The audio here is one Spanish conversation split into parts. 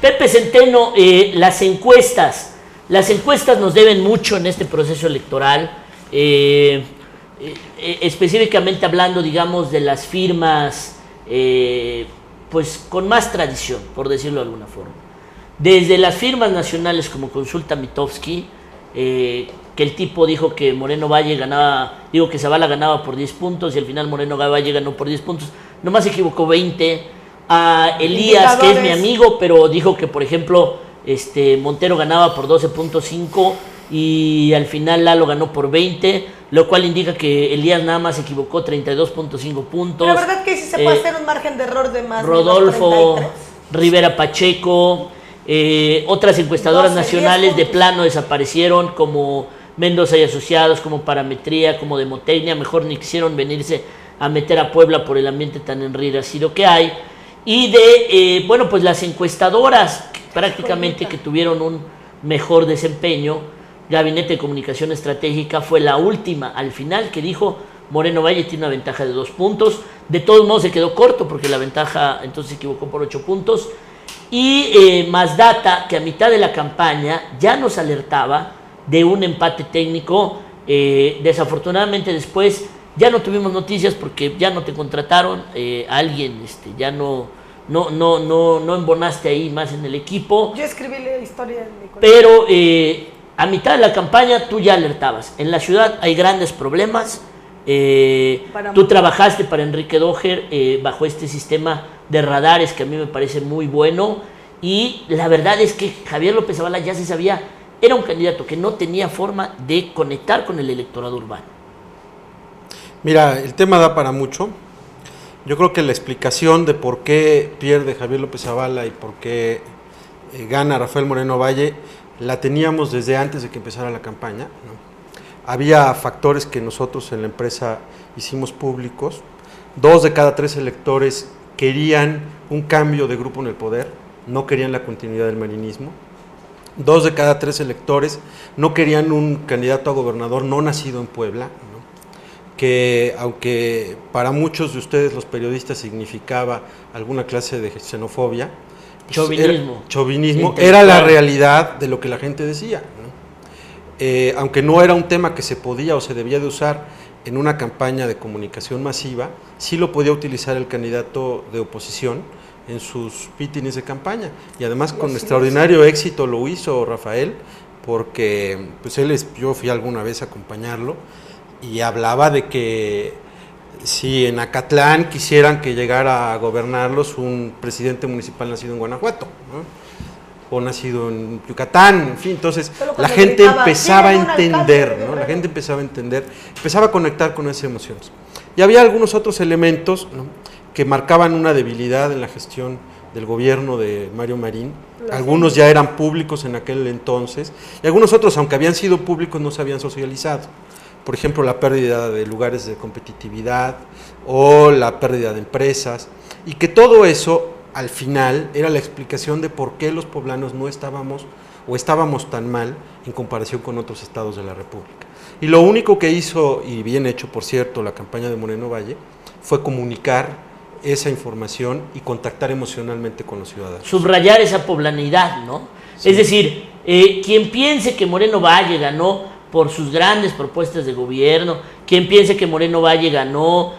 Pepe Centeno, las encuestas nos deben mucho en este proceso electoral, específicamente hablando, digamos, de las firmas pues con más tradición, por decirlo de alguna forma. Desde las firmas nacionales como Consulta Mitofsky, que el tipo dijo que Moreno Valle ganaba, digo que Zavala ganaba por 10 puntos y al final Moreno Valle ganó por 10 puntos, nomás se equivocó 20. A Elías, que es mi amigo, pero dijo que, por ejemplo, Montero ganaba por 12.5 y al final Lalo ganó por 20, lo cual indica que Elías nada más se equivocó 32.5 puntos. La verdad que sí se puede hacer un margen de error de más. Rodolfo, Rivera Pacheco, otras encuestadoras nacionales de plano desaparecieron, como Mendoza y Asociados, como Parametría, como Demotecnia, mejor ni quisieron venirse a meter a Puebla por el ambiente tan enrarecido que hay. Y de, bueno, pues las encuestadoras prácticamente que tuvieron un mejor desempeño, Gabinete de Comunicación Estratégica fue la última al final que dijo Moreno Valle tiene una ventaja de 2 puntos. De todos modos se quedó corto porque la ventaja entonces se equivocó por 8 puntos. Y Más Data, que a mitad de la campaña ya nos alertaba de un empate técnico. Desafortunadamente después ya no tuvimos noticias porque ya no te contrataron, alguien ya no embonaste ahí más en el equipo. Yo escribí la historia en mi colegio. Pero a mitad de la campaña tú ya alertabas. En la ciudad hay grandes problemas. Tú trabajaste para Enrique Doher bajo este sistema de radares que a mí me parece muy bueno. Y la verdad es que Javier López Zavala ya se sabía, era un candidato que no tenía forma de conectar con el electorado urbano. Mira, el tema da para mucho. Yo creo que la explicación de por qué pierde Javier López Zavala y por qué gana Rafael Moreno Valle la teníamos desde antes de que empezara la campaña, ¿no? Había factores que nosotros en la empresa hicimos públicos. 2 de cada 3 electores querían un cambio de grupo en el poder, no querían la continuidad del marinismo. 2 de cada 3 electores no querían un candidato a gobernador no nacido en Puebla, ¿no? Que aunque para muchos de ustedes los periodistas significaba alguna clase de xenofobia, chauvinismo era la realidad de lo que la gente decía, ¿no? Aunque no era un tema que se podía o se debía de usar en una campaña de comunicación masiva, sí lo podía utilizar el candidato de oposición en sus mítines de campaña, y además con extraordinario éxito lo hizo Rafael, porque pues yo fui alguna vez a acompañarlo y hablaba de que si en Acatlán quisieran que llegara a gobernarlos un presidente municipal nacido en Guanajuato, ¿no? O nacido en Yucatán, en fin, entonces la gente empezaba a entender, ¿no? La gente empezaba a entender, empezaba a conectar con esas emociones. Y había algunos otros elementos, ¿no?, que marcaban una debilidad en la gestión del gobierno de Mario Marín. Algunos ya eran públicos en aquel entonces, y algunos otros, aunque habían sido públicos, no se habían socializado. Por ejemplo, la pérdida de lugares de competitividad o la pérdida de empresas, y que todo eso, al final, era la explicación de por qué los poblanos no estábamos o estábamos tan mal en comparación con otros estados de la República. Y lo único que hizo, y bien hecho por cierto, la campaña de Moreno Valle, fue comunicar esa información y contactar emocionalmente con los ciudadanos. Subrayar esa poblanidad, ¿no? Sí. Es decir, quien piense que Moreno Valle ganó por sus grandes propuestas de gobierno, quien piense que Moreno Valle ganó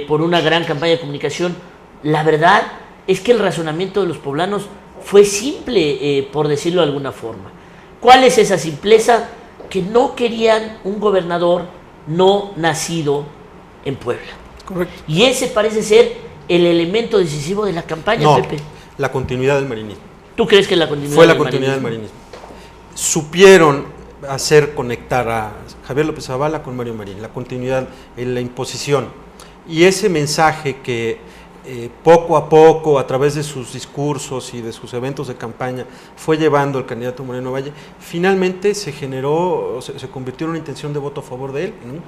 por una gran campaña de comunicación, la verdad es que el razonamiento de los poblanos fue simple, por decirlo de alguna forma. ¿Cuál es esa simpleza? Que no querían un gobernador no nacido en Puebla. Correcto. Y ese parece ser el elemento decisivo de la campaña, no, Pepe. La continuidad del marinismo. ¿Tú crees que la continuidad fue la continuidad del marinismo? Supieron hacer conectar a Javier López Zavala con Mario Marín, la continuidad en la imposición. Y ese mensaje que poco a poco, a través de sus discursos y de sus eventos de campaña, fue llevando el candidato Moreno Valle, finalmente se generó, se convirtió en una intención de voto a favor de él, ¿no?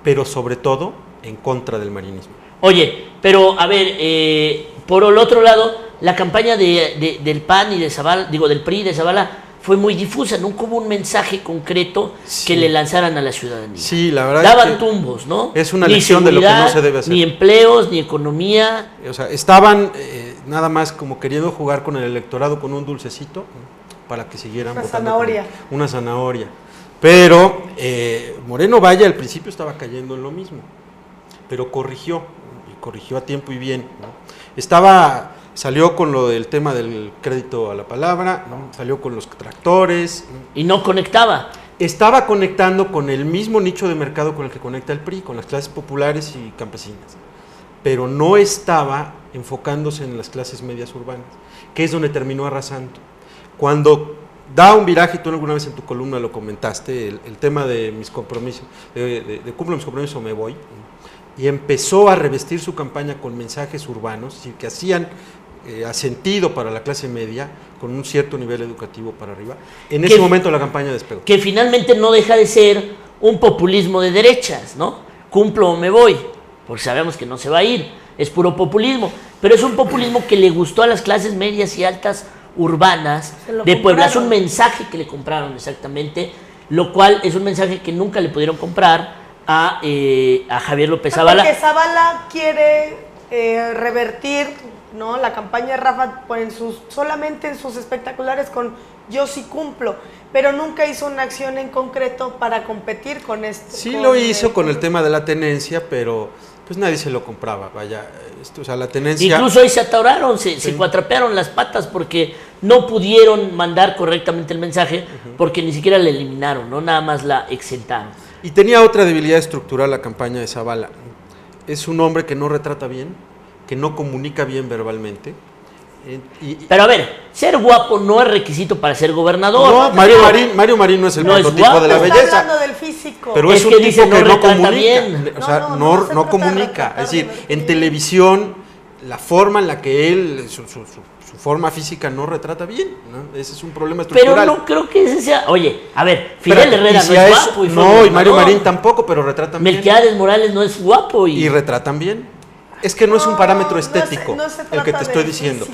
Pero sobre todo en contra del marinismo. Oye, pero a ver, por el otro lado, la campaña del PAN y de Zavala, digo, del PRI de Zavala, fue muy difusa, nunca hubo un mensaje concreto que le lanzaran a la ciudadanía. Sí, la verdad daban tumbos, ¿no? Es una lección de lo que no se debe hacer. Ni empleos, ni economía. O sea, estaban nada más como queriendo jugar con el electorado con un dulcecito, ¿no? Para que siguieran Una votando. zanahoria. Una zanahoria. Pero Moreno Valle al principio estaba cayendo en lo mismo, pero corrigió, y corrigió a tiempo y bien, ¿no? Salió con lo del tema del crédito a la palabra, ¿no? Salió con los tractores. Y no conectaba. Estaba conectando con el mismo nicho de mercado con el que conecta el PRI, con las clases populares y campesinas, pero no estaba enfocándose en las clases medias urbanas, que es donde terminó arrasando. Cuando da un viraje, tú alguna vez en tu columna lo comentaste, el tema de mis compromisos, de cumplo mis compromisos o me voy, y empezó a revestir su campaña con mensajes urbanos, que hacían sentido para la clase media, con un cierto nivel educativo para arriba. En ese momento la campaña despegó. Que finalmente no deja de ser un populismo de derechas, ¿no? Cumplo o me voy, porque sabemos que no se va a ir, es puro populismo, pero es un populismo que le gustó a las clases medias y altas urbanas de Puebla. Es un mensaje que le compraron exactamente, lo cual es un mensaje que nunca le pudieron comprar a Javier López Zavala. Porque Zavala quiere revertir, ¿no?, la campaña de Rafa solamente en sus espectaculares con yo sí cumplo, pero nunca hizo una acción en concreto para competir con esto. Sí lo hizo con el tema de la tenencia, pero pues nadie se lo compraba, vaya, o sea, la tenencia... Incluso ahí se atoraron, se cuatrapearon las patas porque no pudieron mandar correctamente el mensaje, porque ni siquiera la eliminaron, no nada más la exentaron. Y tenía otra debilidad estructural la campaña de Zavala. Es un hombre que no retrata bien, que no comunica bien verbalmente. Pero a ver, ser guapo no es requisito para ser gobernador. No, Mario Marín no es el prototipo de la belleza. Está hablando del físico. Pero es un que tipo que no comunica. Bien. O sea, no comunica. Es decir, en televisión, la forma en la que él, su forma física no retrata bien, ¿no? Ese es un problema estructural. Pero no creo que ese sea... Oye, a ver, Fidel Herrera no es guapo. No, y Mario Marín tampoco, pero retratan bien. Melquiades Morales no es guapo. Y retratan bien. Es que no es un parámetro estético el que te estoy diciendo.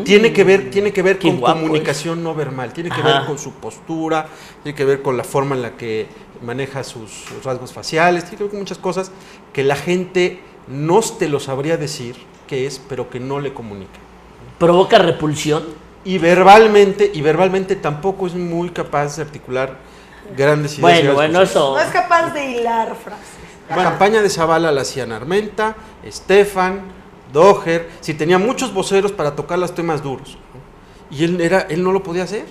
Tiene que ver con comunicación no verbal, tiene que ver con su postura, tiene que ver con la forma en la que maneja sus rasgos faciales, tiene que ver con muchas cosas que la gente no te lo sabría decir qué es, pero que no le comunica. ¿Provoca repulsión? Y verbalmente tampoco es muy capaz de articular grandes ideas. Bueno, eso... No es capaz de hilar frases. La campaña de Zavala la hacían Armenta, Estefan, Doher, tenía muchos voceros para tocar los temas duros, ¿no? Y él no lo podía hacer.